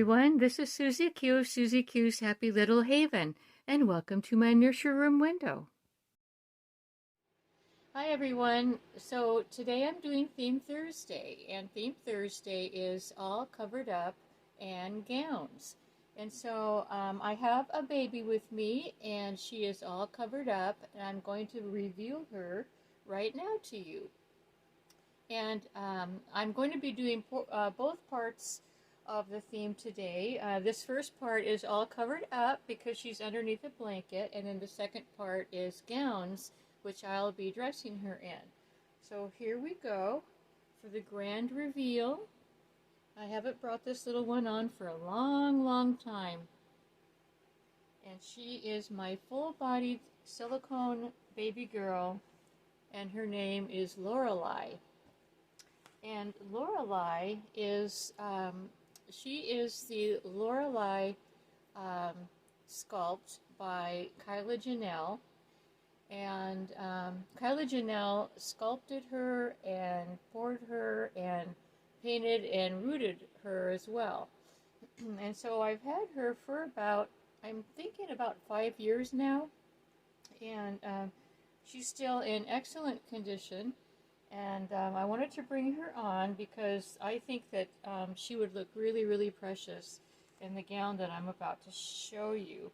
everyone, this is Susie Q of Susie Q's Happy Little Haven, and welcome to my Nursery Room Window. Hi everyone, so today I'm doing Theme Thursday, and Theme Thursday is all covered up and gowns. And so I have a baby with me, and she is all covered up, and I'm going to reveal her right now to you. And I'm going to be doing both parts of the theme today. This first part is all covered up because she's underneath a blanket, and then the second part is gowns, which I'll be dressing her in. So here we go for the grand reveal. I haven't brought this little one on for a long time, and she is my full-bodied silicone baby girl, and her name is Lorelai. And Lorelai is she is the Lorelai sculpt by Kyla Janelle, and Kyla Janelle sculpted her and poured her and painted and rooted her as well. And so I've had her for about, I'm thinking about 5 years now, and she's still in excellent condition. And I wanted to bring her on because I think that she would look really precious in the gown that I'm about to show you.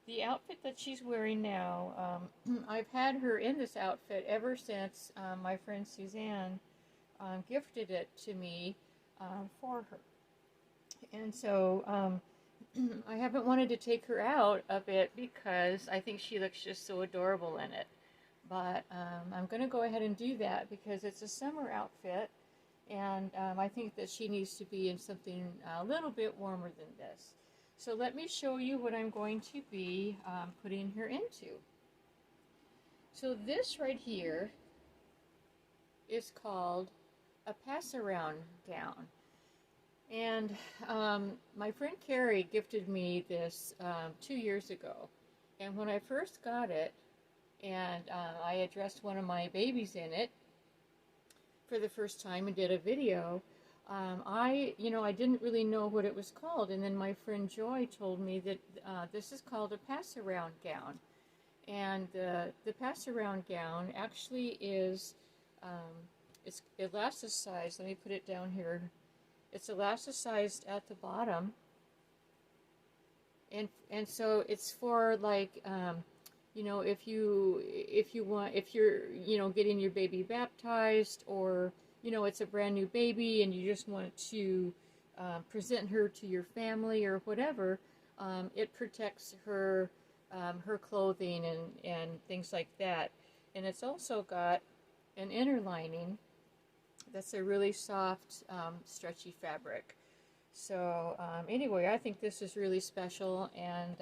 The outfit that she's wearing now, I've had her in this outfit ever since my friend Suzanne gifted it to me for her. And so I haven't wanted to take her out of it because I think she looks just so adorable in it. But I'm going to go ahead and do that because it's a summer outfit, and I think that she needs to be in something a little bit warmer than this. So let me show you what I'm going to be putting her into. So this right here is called a pass-around gown. And my friend Carrie gifted me this 2 years ago. And when I first got it, and I addressed one of my babies in it for the first time and did a video. I didn't really know what it was called, and then my friend Joy told me that this is called a pass-around gown. And the pass-around gown actually is, it's elasticized. Let me put it down here. It's elasticized at the bottom, and so it's for like. If you're getting your baby baptized, or it's a brand new baby and you just want to present her to your family or whatever, it protects her clothing and things like that. And it's also got an inner lining that's a really soft, stretchy fabric. So anyway, I think this is really special, and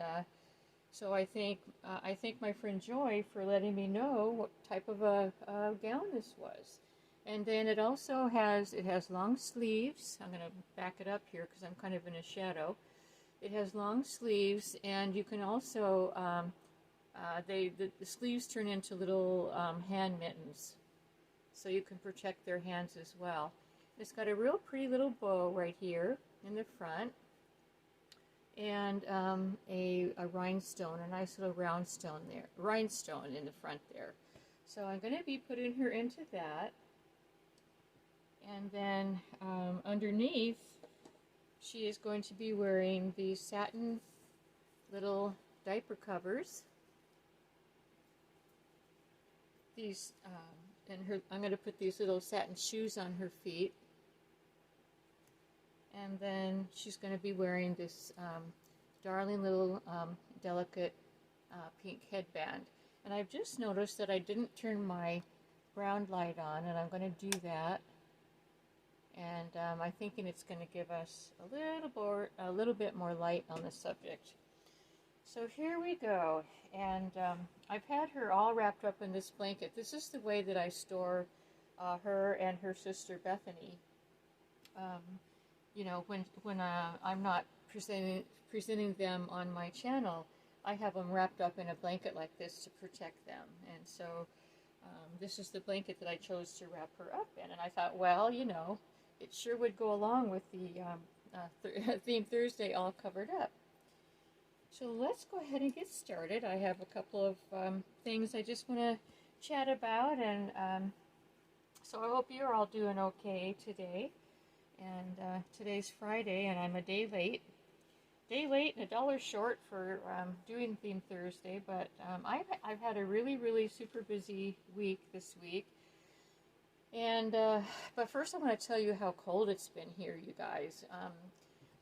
so I thank my friend Joy for letting me know what type of a gown this was. And then it also has long sleeves. I'm going to back it up here because I'm kind of in a shadow. It has long sleeves, and you can also the sleeves turn into little hand mittens, so you can protect their hands as well. It's got a real pretty little bow right here in the front, and a rhinestone, a nice little rhinestone in the front there. So I'm going to be putting her into that, and then underneath she is going to be wearing these satin little diaper covers. These I'm going to put these little satin shoes on her feet. And then she's going to be wearing this darling little delicate pink headband. And I've just noticed that I didn't turn my ground light on, and I'm going to do that. And I'm thinking it's going to give us a little bit more light on the subject. So here we go. And I've had her all wrapped up in this blanket. This is the way that I store her and her sister Bethany. When I'm not presenting them on my channel, I have them wrapped up in a blanket like this to protect them. And so this is the blanket that I chose to wrap her up in. And I thought, well, it sure would go along with the Theme Thursday all covered up. So let's go ahead and get started. I have a couple of things I just want to chat about, and so I hope you're all doing okay today. And today's Friday, and I'm a day late. And $1 short for doing Theme Thursday, but I've had a really super busy week this week. And but first I want to tell you how cold it's been here, you guys.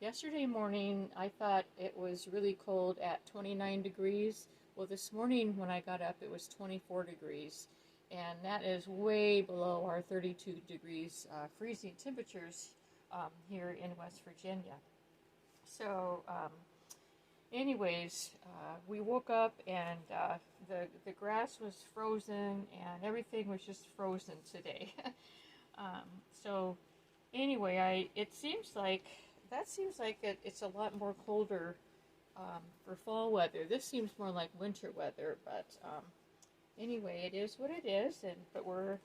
Yesterday morning I thought it was really cold at 29 degrees. Well, this morning when I got up it was 24 degrees, and that is way below our 32 degrees freezing temperatures here in West Virginia. So anyways, we woke up and the grass was frozen and everything was just frozen today. So anyway, it seems like it's a lot more colder for fall weather. This seems more like winter weather, but anyway, it is what it is. But we're,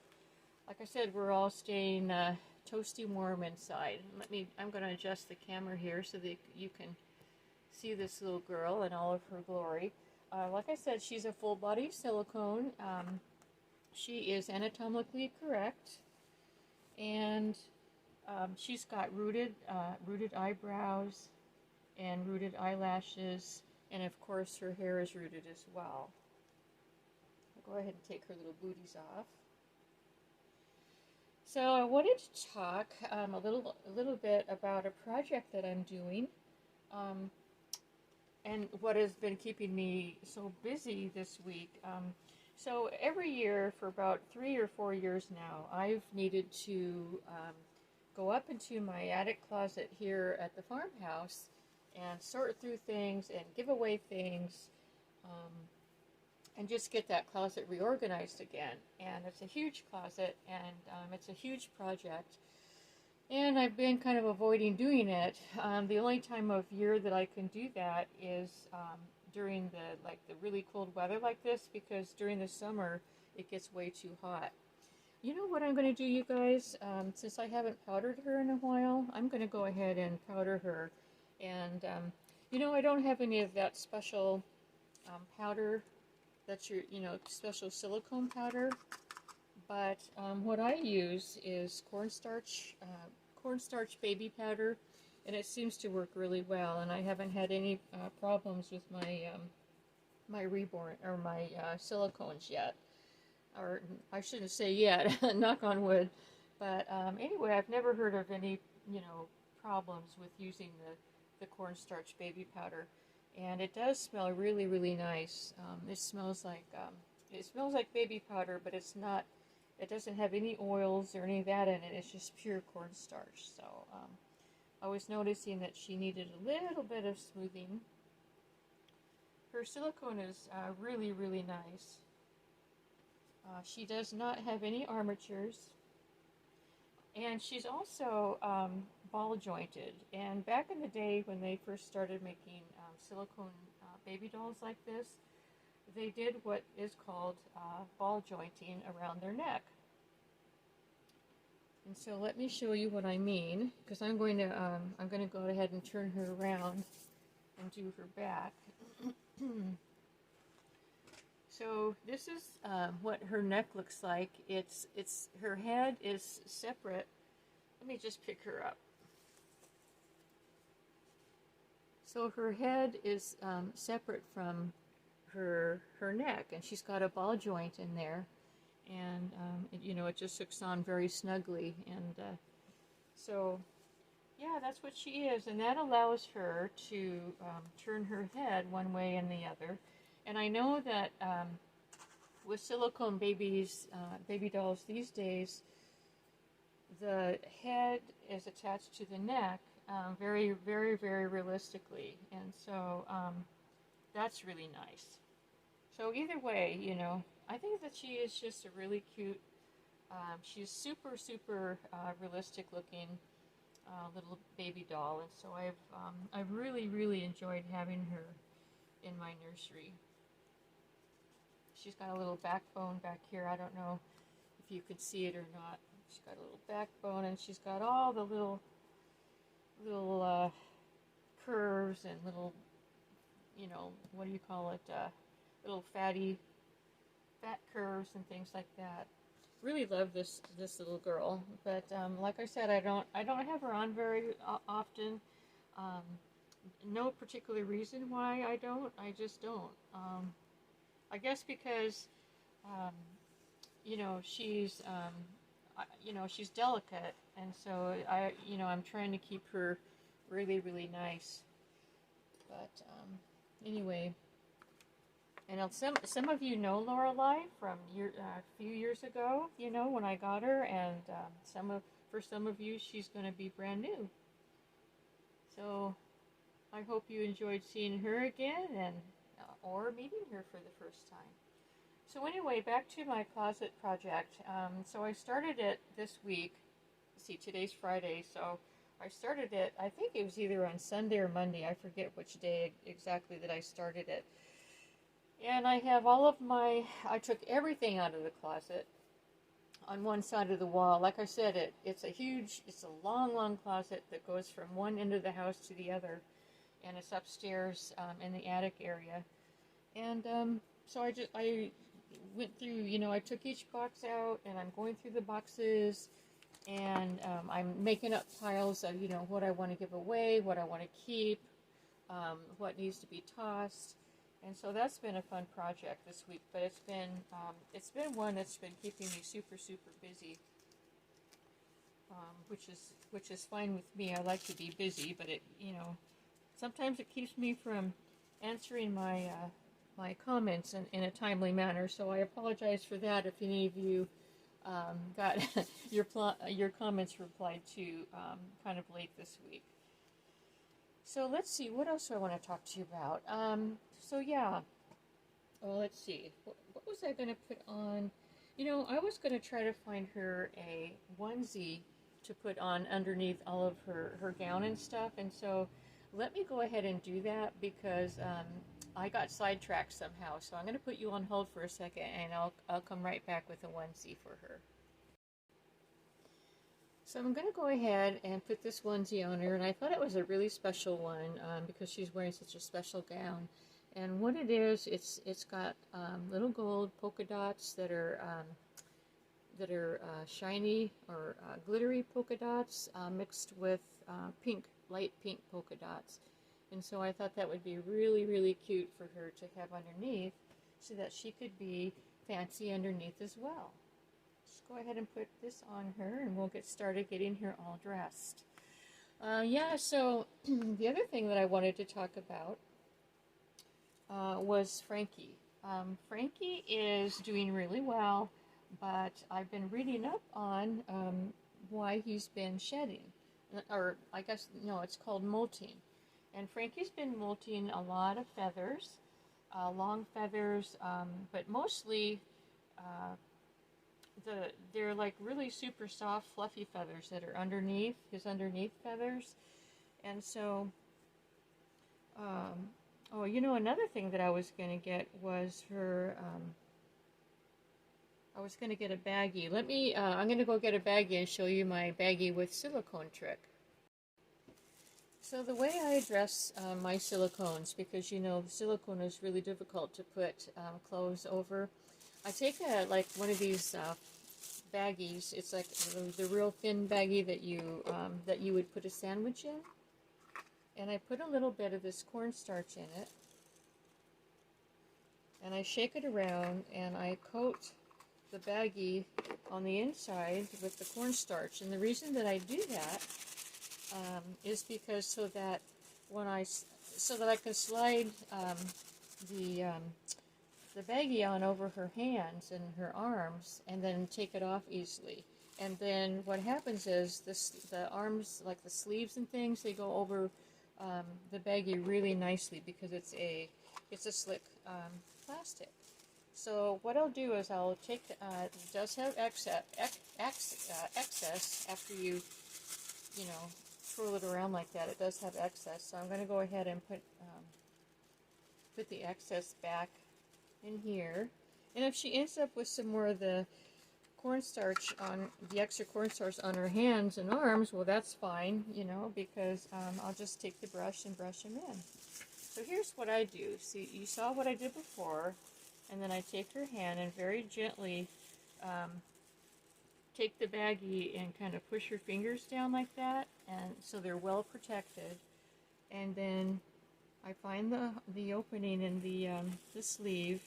like I said, we're all staying toasty warm inside. I'm going to adjust the camera here so that you can see this little girl in all of her glory. Like I said, she's a full body silicone. She is anatomically correct, and she's got rooted eyebrows and rooted eyelashes, and of course her hair is rooted as well. I'll go ahead and take her little booties off. So I wanted to talk a little bit about a project that I'm doing, and what has been keeping me so busy this week. So every year for about 3 or 4 years now, I've needed to go up into my attic closet here at the farmhouse and sort through things and give away things. And just get that closet reorganized again. And it's a huge closet, and it's a huge project. And I've been kind of avoiding doing it. The only time of year that I can do that is during the really cold weather like this, because during the summer it gets way too hot. You know what I'm going to do, you guys? Since I haven't powdered her in a while, I'm going to go ahead and powder her. And I don't have any of that special powder. That's your, special silicone powder. But what I use is cornstarch baby powder, and it seems to work really well. And I haven't had any problems with my my reborn or my silicones yet, or I shouldn't say yet. Knock on wood. But anyway, I've never heard of any problems with using the cornstarch baby powder. And it does smell really nice. It smells like baby powder, but it's not. It doesn't have any oils or any of that in it. It's just pure cornstarch. So I was noticing that she needed a little bit of smoothing. Her silicone is really nice. She does not have any armatures, and she's also ball jointed. And back in the day when they first started making silicone baby dolls like this, they did what is called ball jointing around their neck. And so let me show you what I mean, because I'm going to go ahead and turn her around and do her back. So this is what her neck looks like. It's her head is separate. Let me just pick her up. So her head is separate from her neck, and she's got a ball joint in there, and it just hooks on very snugly. And so yeah, that's what she is, and that allows her to turn her head one way and the other. And I know that with silicone baby dolls these days, the head is attached to the neck very realistically, and so that's really nice. So either way, I think that she is just a really cute, she's super realistic looking little baby doll, and so I've really enjoyed having her in my nursery. She's got a little backbone back here. I don't know if you could see it or not. She's got a little backbone, and she's got all the little curves and little, what do you call it, little fat curves and things like that. Really love this little girl, but like I said, I don't have her on very often. Um, no particular reason why I don't. I just don't. I guess because um, she's she's delicate, and so I'm trying to keep her really nice. But anyway. And some of you know Lorelai from a few years ago, when I got her, and for some of you, she's going to be brand new. So I hope you enjoyed seeing her again, and or meeting her for the first time. So anyway, back to my closet project. So I started it this week. See, today's Friday, so I started it. I think it was either on Sunday or Monday. I forget which day exactly that I started it. And I have I took everything out of the closet on one side of the wall. Like I said, it's a long closet that goes from one end of the house to the other. And it's upstairs in the attic area. And so I went through, I took each box out, and I'm going through the boxes. And I'm making up piles of, what I want to give away, what I want to keep, what needs to be tossed. And so that's been a fun project this week, but it's been one that's been keeping me super busy, which is fine with me. I like to be busy, but sometimes it keeps me from answering my comments in a timely manner. So I apologize for that if any of you got your comments replied to kind of late this week. So let's see, what else do I want to talk to you about? So yeah, well, let's see, what was I going to put on? I was going to try to find her a onesie to put on underneath all of her gown and stuff, and so let me go ahead and do that because I got sidetracked somehow. So I'm going to put you on hold for a second, and I'll come right back with a onesie for her. So I'm going to go ahead and put this onesie on her, and I thought it was a really special one because she's wearing such a special gown. And what it is, it's got little gold polka dots that are shiny or glittery polka dots mixed with light pink polka dots. And so I thought that would be really cute for her to have underneath, so that she could be fancy underneath as well. Just go ahead and put this on her, and we'll get started getting her all dressed. So the other thing that I wanted to talk about was Frankie. Frankie is doing really well, but I've been reading up on why he's been shedding. Or I guess, no, it's called molting. And Frankie's been molting a lot of feathers, long feathers, but mostly they're like really super soft, fluffy feathers that are underneath his underneath feathers. And so, another thing that I was going to get was her, I was going to get a baggie. I'm going to go get a baggie and show you my baggie with silicone trick. So the way I dress my silicones, because the silicone is really difficult to put clothes over, I take one of these baggies. It's like the real thin baggie that you would put a sandwich in, and I put a little bit of this cornstarch in it, and I shake it around, and I coat the baggie on the inside with the cornstarch. And the reason that I do that is because so that I can slide the baggie on over her hands and her arms, and then take it off easily. And then what happens is the arms, like the sleeves and things, they go over the baggie really nicely because it's a slick plastic. So what I'll do is I'll take it does have excess after you twirl it around like that. It does have excess, so I'm going to go ahead and put the excess back in here. And if she ends up with some more of the cornstarch on the extra cornstarch on her hands and arms, well, that's fine, you know, because I'll just take the brush and brush them in. So here's what I do. See, you saw what I did before, and then I take her hand and very gently take the baggie and kind of push her fingers down like that, and so they're well protected. And then I find the opening in the sleeve,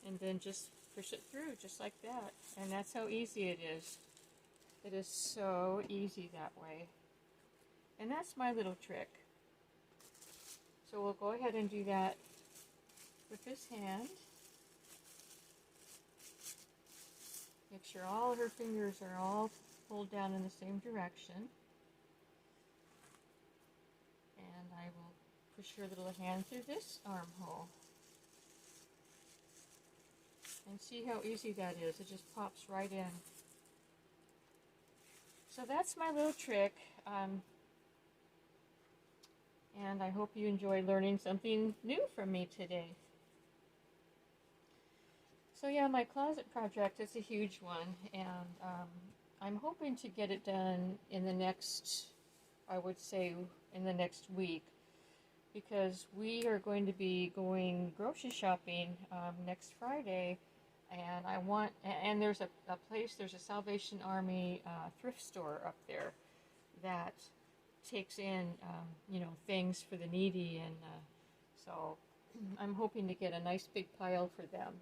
and then just push it through just like that. And that's how easy it is. It is so easy that way. And that's my little trick. So we'll go ahead and do that with this hand. Make sure all her fingers are all pulled down in the same direction. And I will push her little hand through this armhole. And see how easy that is. It just pops right in. So that's my little trick. And I hope you enjoyed learning something new from me today. So yeah, my closet project is a huge one, and I'm hoping to get it done in the next, I would say, in the next week, because we are going to be going grocery shopping next Friday, and and there's a place, there's a Salvation Army thrift store up there that takes in, you know, things for the needy, and so I'm hoping to get a nice big pile for them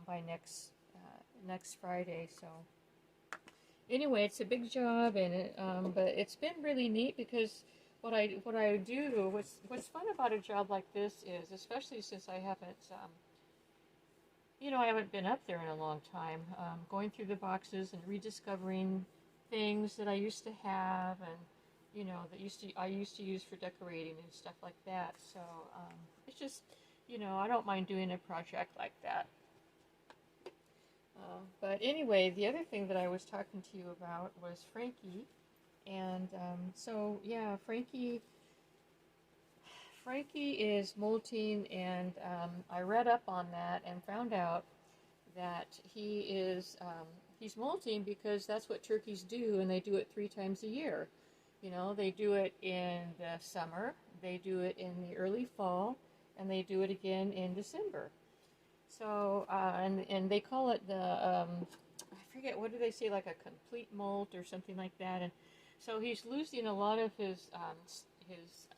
by next Friday. So anyway, it's a big job, and but it's been really neat because what I do, what's fun about a job like this is, especially since I haven't you know, I haven't been up there in a long time, going through the boxes and rediscovering things that I used to have, and you know, I used to use for decorating and stuff like that. So it's just, you know, I don't mind doing a project like that. But anyway, the other thing that I was talking to you about was Frankie, and so yeah, Frankie is molting, and I read up on that and found out that he's molting because that's what turkeys do, and they do it 3 times a year. You know, they do it in the summer, they do it in the early fall, and they do it again in December. So, and they call it the, I forget, what do they say, like a complete molt or something like that. And so he's losing a lot of his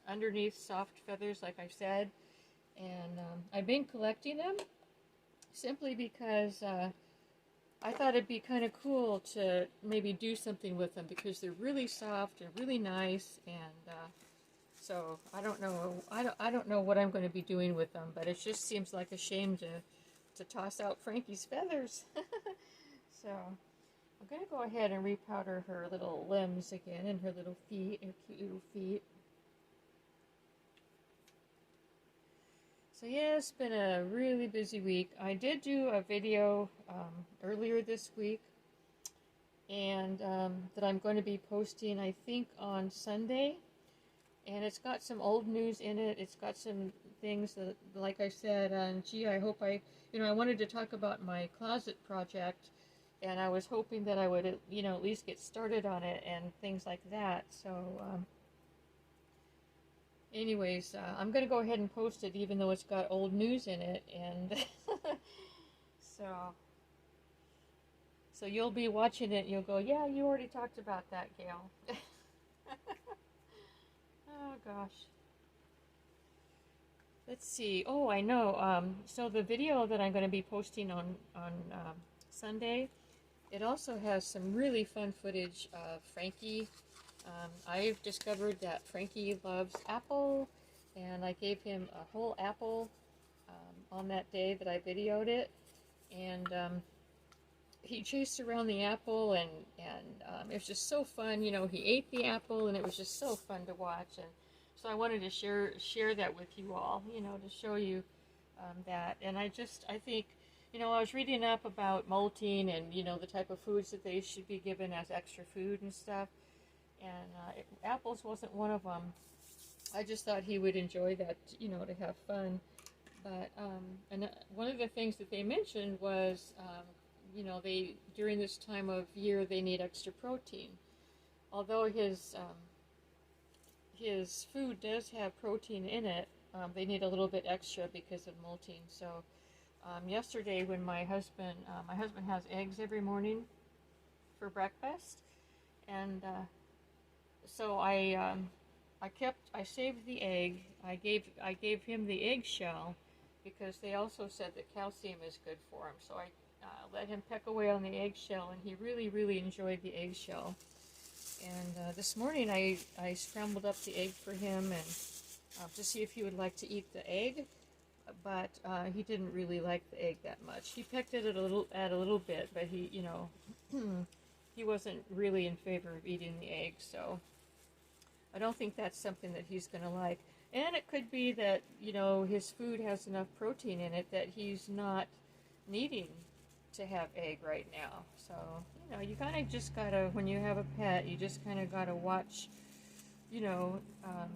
underneath soft feathers, like I said. And I've been collecting them simply because I thought it'd be kind of cool to maybe do something with them because they're really soft and really nice. And so I don't know what I'm going to be doing with them, but it just seems like a shame to toss out Frankie's feathers. So I'm going to go ahead and repowder her little limbs again and her little feet, her cute little feet. So yeah, it's been a really busy week. I did do a video earlier this week, and that I'm going to be posting, I think, on Sunday. And it's got some old news in it. It's got some things that, like I said, gee, I hope I wanted to talk about my closet project, and I was hoping that I would, you know, at least get started on it and things like that. So, anyways, I'm going to go ahead and post it, even though it's got old news in it, and so you'll be watching it, and you'll go, yeah, you already talked about that, Gail. Oh, gosh. Let's see. Oh, I know. So the video that I'm going to be posting on Sunday, it also has some really fun footage of Frankie. I've discovered that Frankie loves apple, and I gave him a whole apple on that day that I videoed it, and he chased around the apple, and it was just so fun. You know, he ate the apple, and it was just so fun to watch. And so I wanted to share that with you all, you know, to show you that. And I think, you know, I was reading up about molting and, you know, the type of foods that they should be given as extra food and stuff. And apples wasn't one of them. I just thought he would enjoy that, you know, to have fun. But and one of the things that they mentioned was you know, during this time of year they need extra protein. Although his food does have protein in it, they need a little bit extra because of molting. So yesterday when my husband has eggs every morning for breakfast, and so I saved the egg. I gave him the eggshell because they also said that calcium is good for him. So I let him peck away on the eggshell, and he really enjoyed the eggshell. And this morning I scrambled up the egg for him and to see if he would like to eat the egg, but he didn't really like the egg that much. He pecked at it a little bit, but he, you know, he wasn't really in favor of eating the egg, so I don't think that's something that he's going to like. And it could be that, you know, his food has enough protein in it that he's not needing to have egg right now. So, you know, you kind of just gotta, when you have a pet, you just kind of gotta watch, you know,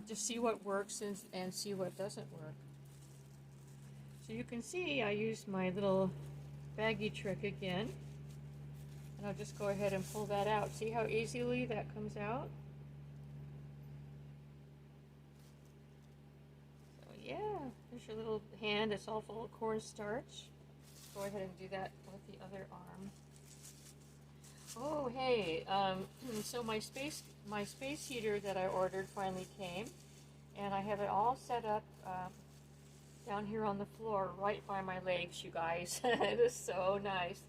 just see what works and see what doesn't work. So you can see I used my little baggie trick again. And I'll just go ahead and pull that out. See how easily that comes out? So yeah, there's your little hand. It's all full of cornstarch. Go ahead and do that with the other arm. Oh, hey, so my space heater that I ordered finally came, and I have it all set up down here on the floor right by my legs, you guys. It is so nice.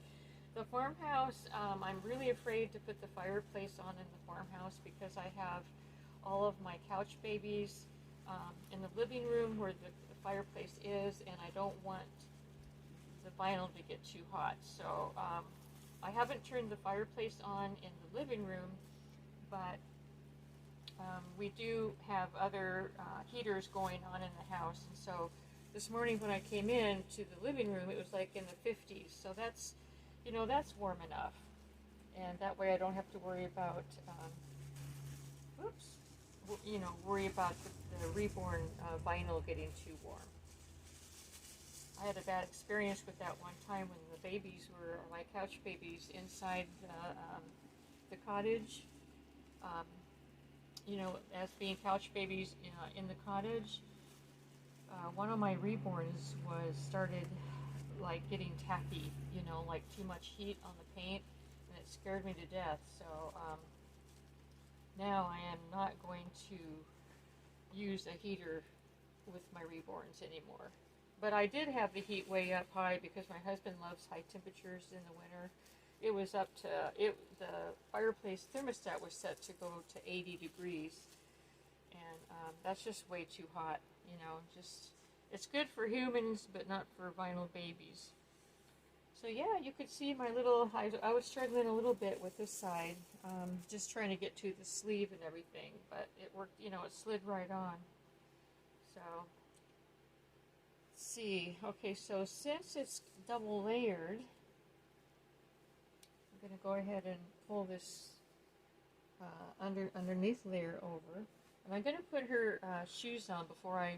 The farmhouse, I'm really afraid to put the fireplace on in the farmhouse because I have all of my couch babies in the living room where the fireplace is, and I don't want the vinyl to get too hot. So I haven't turned the fireplace on in the living room, but we do have other heaters going on in the house. And so this morning when I came in to the living room, it was like in the 50s. So that's, you know, that's warm enough. And that way I don't have to worry about, worry about the reborn vinyl getting too warm. I had a bad experience with that one time when the babies were, my couch babies, inside the cottage. You know, as being couch babies in the cottage, one of my reborns started like getting tacky, you know, like too much heat on the paint, and it scared me to death. So now I am not going to use a heater with my reborns anymore. But I did have the heat way up high because my husband loves high temperatures in the winter. It was up to, the fireplace thermostat was set to go to 80 degrees. And that's just way too hot, you know, just, it's good for humans, but not for vinyl babies. So yeah, you could see my little, I was struggling a little bit with this side, just trying to get to the sleeve and everything, but it worked, you know, it slid right on. So, let's see, okay, so since it's double layered, I'm going to go ahead and pull this underneath layer over. And I'm going to put her shoes on before I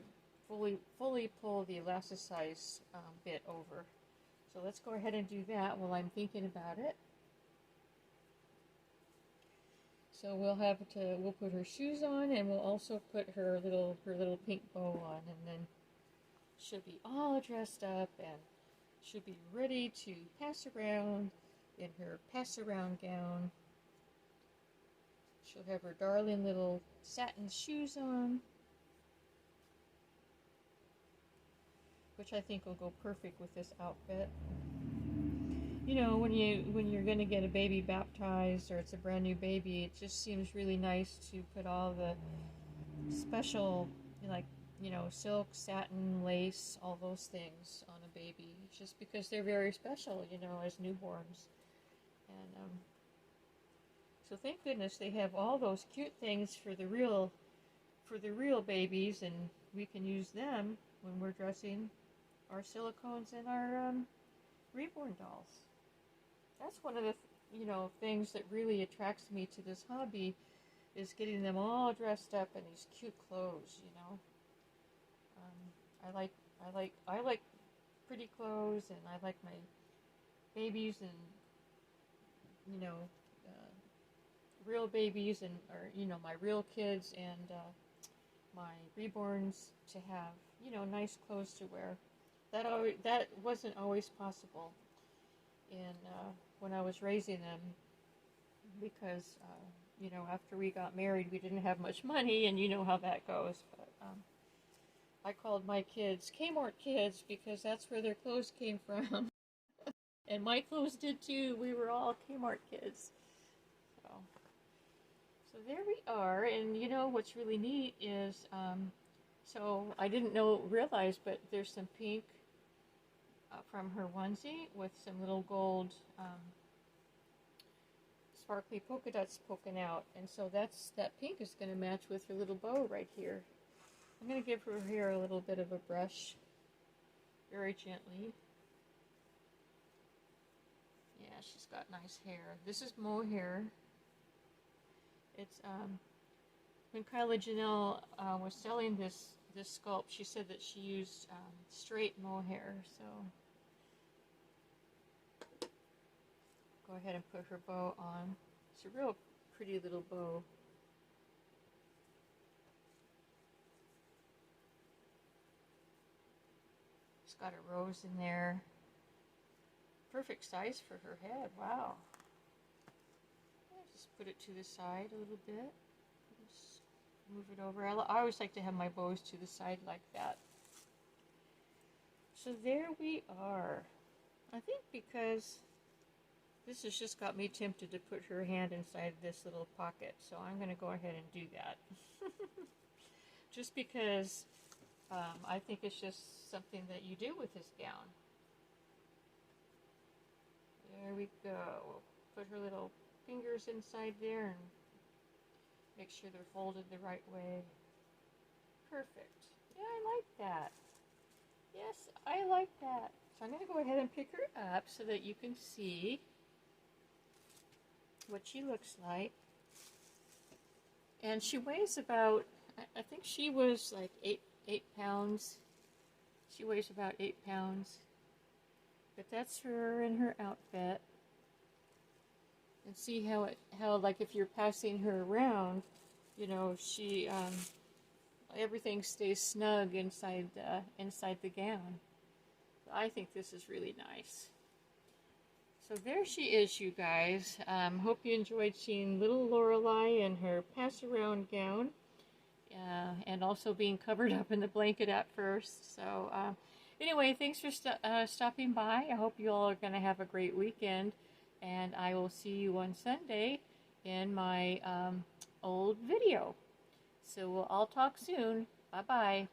fully pull the elasticize bit over. So let's go ahead and do that while I'm thinking about it. So we'll put her shoes on, and we'll also put her little pink bow on, and then she'll be all dressed up and she'll be ready to pass around in her pass-around gown. She'll have her darling little satin shoes on, which I think will go perfect with this outfit. You know, when you're going to get a baby baptized or it's a brand new baby, it just seems really nice to put all the special, like, you know, silk, satin, lace, all those things on a baby, just because they're very special, you know, as newborns. And so thank goodness they have all those cute things for the real babies, and we can use them when we're dressing our silicones and our reborn dolls. That's one of the things that really attracts me to this hobby, is getting them all dressed up in these cute clothes. You know, I like pretty clothes, and I like my babies and, you know, real babies and, or, you know, my real kids and my reborns to have, you know, nice clothes to wear. That wasn't always possible in when I was raising them, because you know, after we got married, we didn't have much money, and you know how that goes. But I called my kids Kmart kids because that's where their clothes came from, and my clothes did too. We were all Kmart kids. So there we are, and you know what's really neat is, so I didn't realize, but there's some pink from her onesie with some little gold sparkly polka dots poking out, and so that pink is going to match with her little bow right here. I'm going to give her hair a little bit of a brush, very gently. Yeah, she's got nice hair. This is mohair. It's when Kyla Janelle was selling this sculpt, she said that she used straight mohair. So go ahead and put her bow on. It's a real pretty little bow. It's got a rose in there. Perfect size for her head. Wow. Just put it to the side a little bit. Just move it over. I always like to have my bows to the side like that. So there we are. I think because this has just got me tempted to put her hand inside this little pocket, so I'm going to go ahead and do that. Just because I think it's just something that you do with this gown. There we go. We'll put her little fingers inside there and make sure they're folded the right way. Perfect. Yeah, I like that. Yes, I like that. So I'm going to go ahead and pick her up so that you can see what she looks like. And she weighs about, I think she was like 8 pounds. She weighs about 8 pounds. But that's her in her outfit. And see how like if you're passing her around, you know, she everything stays snug inside the gown. So I think this is really nice. So there she is, you guys. Hope you enjoyed seeing little Lorelai in her pass-around gown, and also being covered up in the blanket at first. So anyway, thanks for stopping by. I hope you all are going to have a great weekend, and I will see you on Sunday in my old video. So we'll all talk soon. Bye-bye.